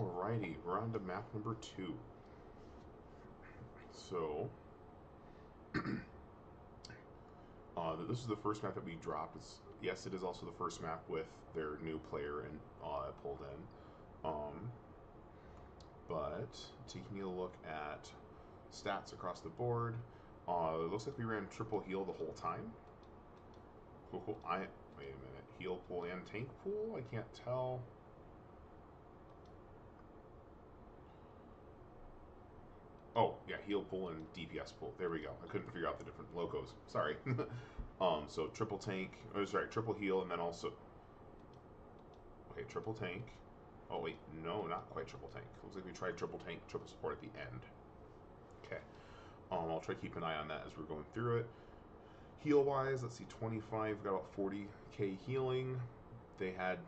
Alrighty, we're on to map number 2. So, this is the first map that we dropped. Yes, it is also the first map with their new player and pulled in. But taking a look at stats across the board, it looks like we ran triple heal the whole time. Cool. Wait a minute. Heal pool and tank pool? I can't tell. Oh, yeah, heal pool and DPS pool. There we go. I couldn't figure out the different logos. Sorry. So triple tank. Oh, sorry, triple heal, and then also. Okay, triple tank. Oh wait, no, not quite triple tank. Looks like we tried triple tank, triple support at the end. Okay. I'll try to keep an eye on that as we're going through it. Heal wise, let's see, 25. Got about 40k healing. They had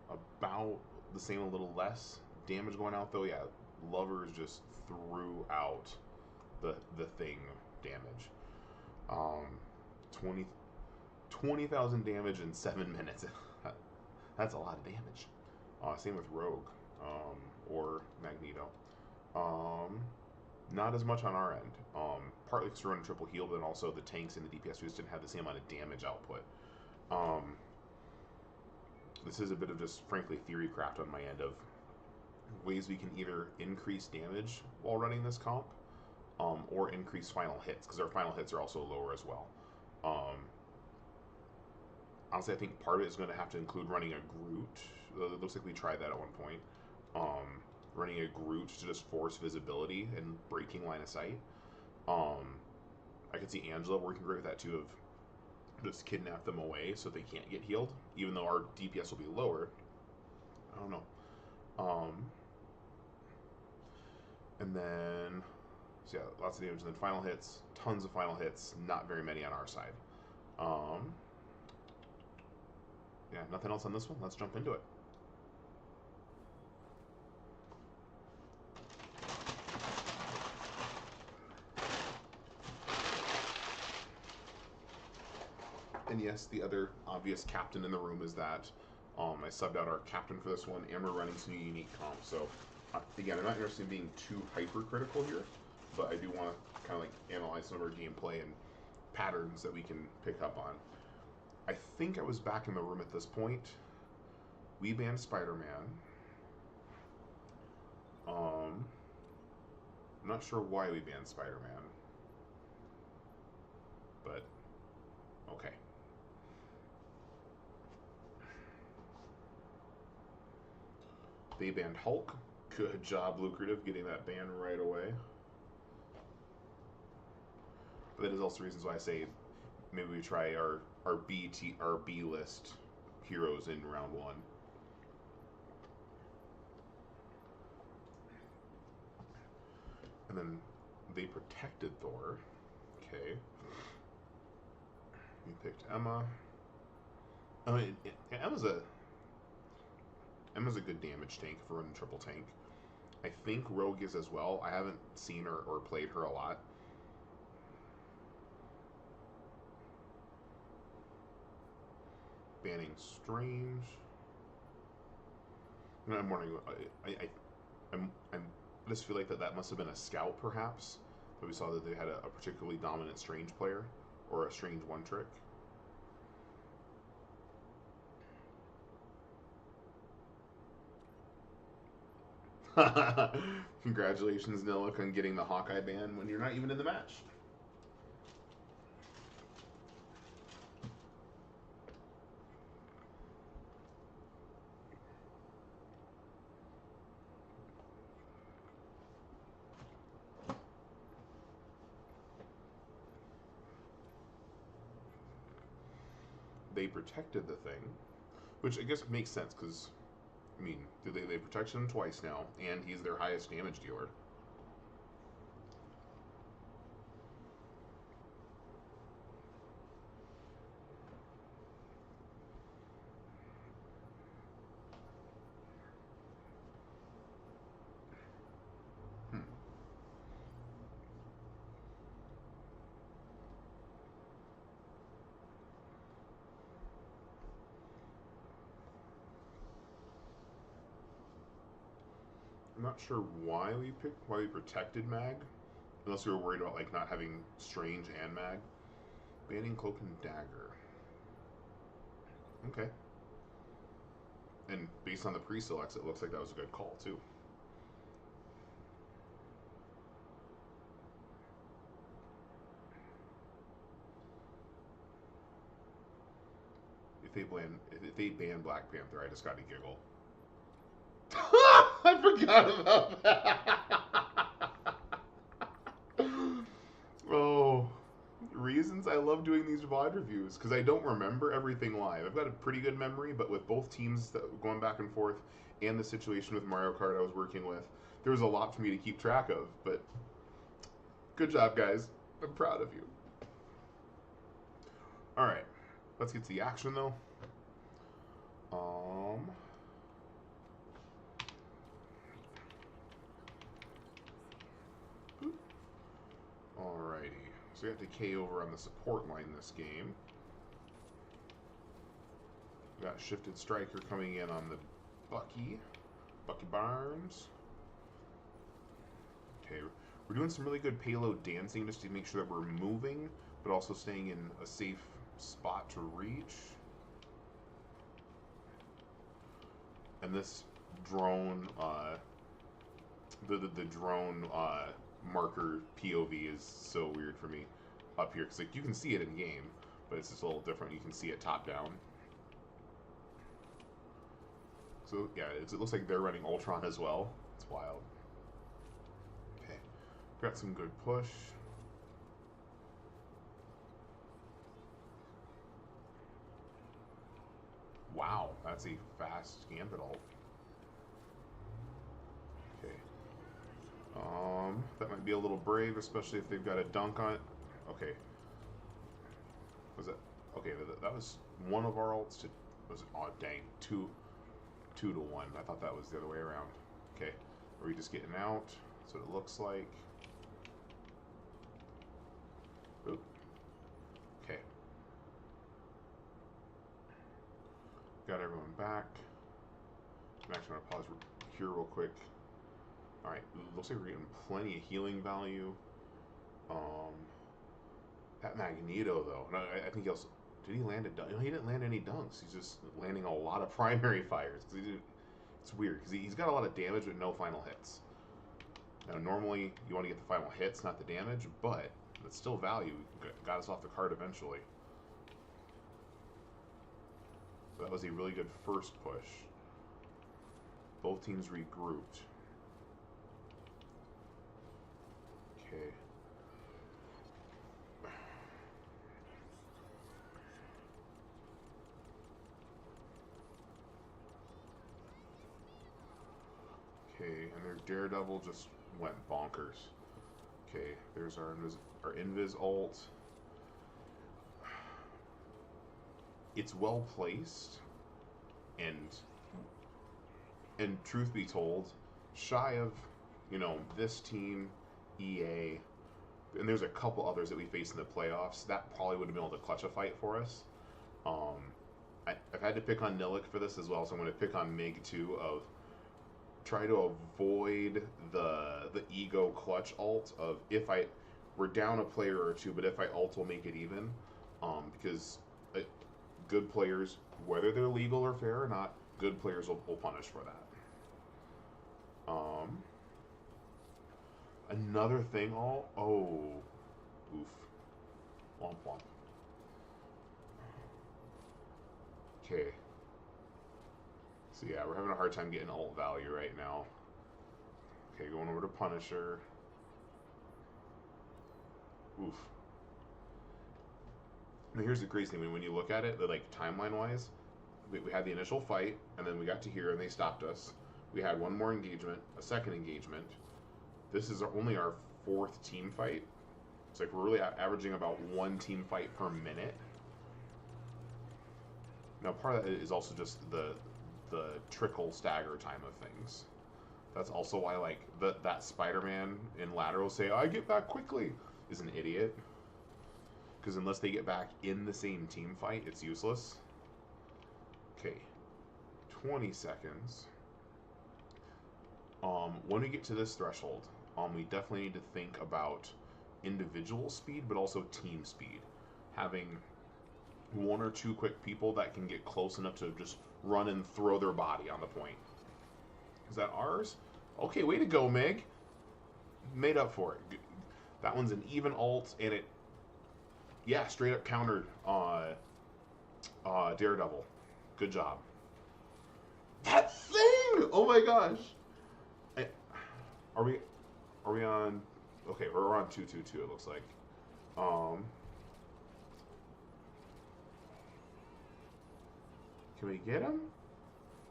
about the same, a little less damage going out though. Yeah, Lovers just threw out the thing damage. 20,000 damage in 7 minutes. That's a lot of damage. Same with Rogue or Magneto. Not as much on our end. Partly because we're running triple heal, but then also the tanks and the DPS just didn't have the same amount of damage output. This is a bit of just, frankly, theory craft on my end of ways we can either increase damage while running this comp, or increase final hits, because our final hits are also lower as well. Honestly, I think part of it is going to have to include running a Groot. It looks like we tried that at one point. Running a Groot to just force visibility and breaking line of sight. I could see Angela working great with that too, of just kidnap them away so they can't get healed, even though our DPS will be lower. I don't know. And then, so yeah, lots of damage. And then final hits, tons of final hits, not very many on our side. Yeah, nothing else on this one. Let's jump into it. And yes, the other obvious captain in the room is that I subbed out our captain for this one, and we're running some unique comps. So, again, I'm not interested in being too hypercritical here, but I do want to kind of like analyze some of our gameplay and patterns that we can pick up on. I think I was back in the room at this point. We banned Spider-Man. I'm not sure why we banned Spider-Man, but okay. They banned Hulk. Good job, Lucrative, getting that ban right away. But that is also reasons why I say maybe we try our B list heroes in round 1. And then they protected Thor. Okay. We picked Emma. I mean, Emma's a good damage tank if we're running triple tank. I think Rogue is as well. I haven't seen her or played her a lot. Banning Strange. I'm wondering. I just feel like that must have been a scout, perhaps. But we saw that they had a particularly dominant Strange player or a Strange one trick. Congratulations, Niluk, on getting the Hawkeye ban when you're not even in the match. They protected the thing, which I guess makes sense because, I mean, they protected him twice now, and he's their highest damage dealer. I'm not sure why we protected Mag, unless we were worried about like not having Strange and Mag. Banning Cloak and Dagger. Okay. And based on the pre-selects, it looks like that was a good call too. If they ban Black Panther, I just got to giggle. I forgot about that. Oh, reasons I love doing these VOD reviews because I don't remember everything live. I've got a pretty good memory, but with both teams going back and forth and the situation with Mario Kart I was working with, there was a lot for me to keep track of. But good job, guys. I'm proud of you. All right, let's get to the action though. Alrighty, so we got Decay over on the support line this game. We got Shifted Striker coming in on the Bucky Barnes. Okay, we're doing some really good payload dancing just to make sure that we're moving, but also staying in a safe spot to reach. And this drone, the drone marker POV is so weird for me up here because like you can see it in game, but it's just a little different. You can see it top down. So yeah, it looks like they're running Ultron as well. It's wild. Okay, got some good push. Wow, that's a fast Gambit ult. Okay. That might be a little brave, especially if they've got a dunk on it. Okay. Was that? Okay, that was one of our ults to... Was it? Oh, dang. 2 to 1. I thought that was the other way around. Okay. Are we just getting out? That's what it looks like. Oop. Okay. Got everyone back. I'm actually going to pause here real quick. Alright, looks like we're getting plenty of healing value. That Magneto, though, I think he also... Did he land a dunk? No, he didn't land any dunks. He's just landing a lot of primary fires. It's weird, because he's got a lot of damage but no final hits. Now, normally, you want to get the final hits, not the damage, but it's still value. Got us off the card eventually. So that was a really good first push. Both teams regrouped. Okay. Okay, and their Daredevil just went bonkers. Okay, there's our Invis ult. It's well placed, and truth be told, shy of, you know, this team, EA, and there's a couple others that we face in the playoffs, that probably would have been able to clutch a fight for us. I've had to pick on Nilik for this as well, so I'm going to pick on Mig too, of try to avoid the ego clutch ult of we're down a player or two, but if I ult, we'll make it even. Because good players, whether they're legal or fair or not, good players will punish for that. Another thing, oof. Womp womp. Okay. So yeah, we're having a hard time getting ult value right now. Okay, going over to Punisher. Oof. Now here's the crazy thing, when you look at it, like timeline-wise, we had the initial fight, and then we got to here, and they stopped us. We had one more engagement, a second engagement. This is only our 4th team fight. It's like we're really averaging about 1 team fight per minute. Now part of that is also just the trickle stagger time of things. That's also why like that Spider-Man in lateral say, "I get back quickly," is an idiot. Because unless they get back in the same team fight, it's useless. Okay, 20 seconds. When we get to this threshold, we definitely need to think about individual speed, but also team speed. Having one or two quick people that can get close enough to just run and throw their body on the point. Is that ours? Okay, way to go, Meg. Made up for it. That one's an even alt, and it, yeah, straight up countered Daredevil. Good job. That thing! Oh my gosh. Are we on? Okay, we're on 2-2-2. It looks like. Can we get him?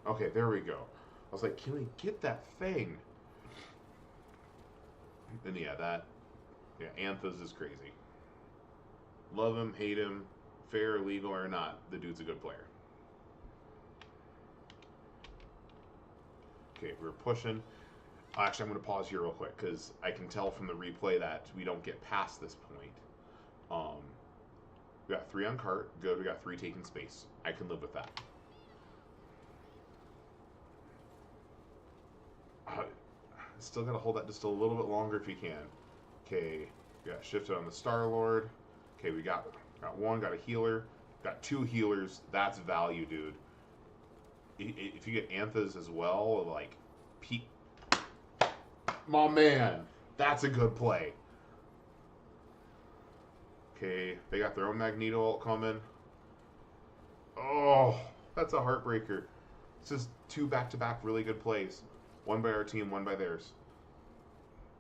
Okay, there we go. I was like, can we get that thing? And yeah, Anthos is crazy. Love him, hate him, fair, legal, or not, the dude's a good player. Okay, we're pushing. Actually, I'm going to pause here real quick because I can tell from the replay that we don't get past this point. We got 3 on cart. Good. We got 3 taking space. I can live with that. Still got to hold that just a little bit longer if you can. Okay, we got shifted on the Star-Lord. Okay, we got one, got a healer. Got 2 healers. That's value, dude. If you get Anthas as well, like, my man, that's a good play. Okay, they got their own Magneto ult coming. Oh, that's a heartbreaker. It's just 2 back-to-back really good plays. One by our team, one by theirs.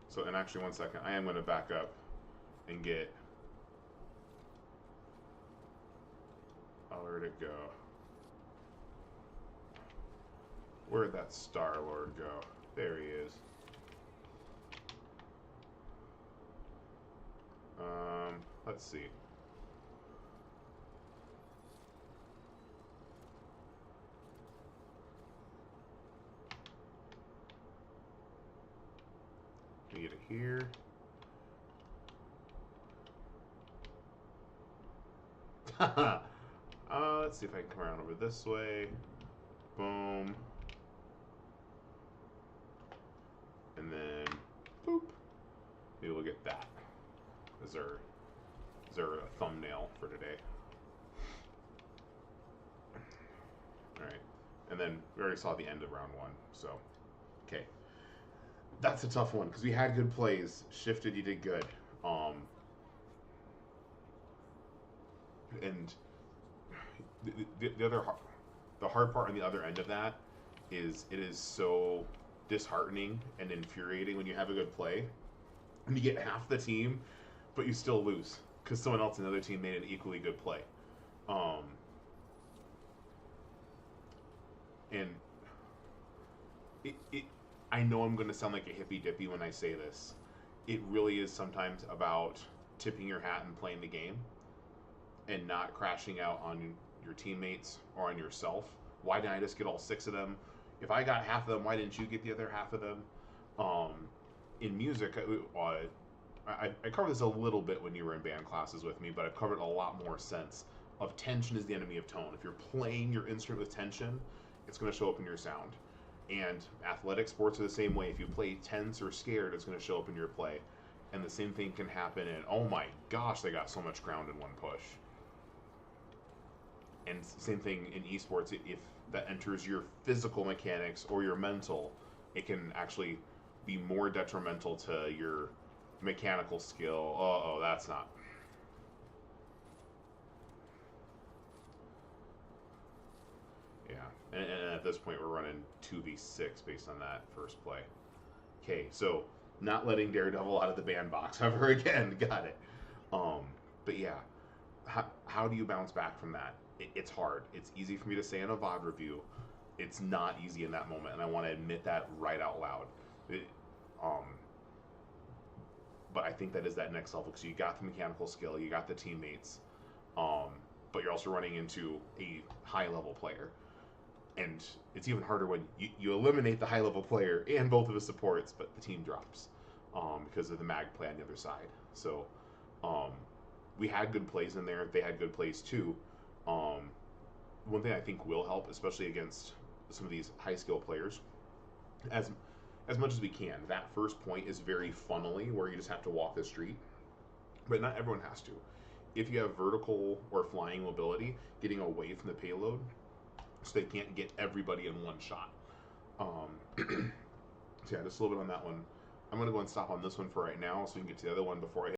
So, and actually, 1 second. I am going to back up and get... Oh, where'd it go? Where'd that Star-Lord go? There he is. Let's see. We get it here. Let's see if I can come around over this way. Boom. And then, boop. Maybe we'll get that. Is there a thumbnail for today? Alright. And then we already saw the end of round 1, so. Okay. That's a tough one, because we had good plays. Shifted, you did good. And the hard part on the other end of that is it is so disheartening and infuriating when you have a good play and you get half the team, but you still lose because someone else in the other team made an equally good play. And I know I'm going to sound like a hippy-dippy when I say this. It really is sometimes about tipping your hat and playing the game and not crashing out on your teammates or on yourself. Why didn't I just get all 6 of them? If I got half of them, why didn't you get the other half of them? In music, I covered this a little bit when you were in band classes with me, but I've covered a lot more sense of tension is the enemy of tone. If you're playing your instrument with tension, it's going to show up in your sound. And athletic sports are the same way. If you play tense or scared, it's going to show up in your play. And the same thing can happen in, oh my gosh, they got so much ground in one push. And same thing in esports. If that enters your physical mechanics or your mental, it can actually be more detrimental to your mechanical skill. Uh-oh, that's not. Yeah, and at this point we're running 2v6 based on that first play. Okay, so not letting Daredevil out of the bandbox ever again. Got it. But yeah, how do you bounce back from that? It's hard. It's easy for me to say in a VOD review. It's not easy in that moment, and I want to admit that right out loud. But I think that is that next level because you got the mechanical skill, you got the teammates, but you're also running into a high-level player. And it's even harder when you eliminate the high-level player and both of the supports, but the team drops because of the mag play on the other side. So we had good plays in there. They had good plays too. One thing I think will help, especially against some of these high-skill players, as as much as we can. That first point is very funnely, where you just have to walk the street, but not everyone has to. If you have vertical or flying mobility, getting away from the payload, so they can't get everybody in one shot. So yeah, just a little bit on that one. I'm gonna go and stop on this one for right now, so we can get to the other one before I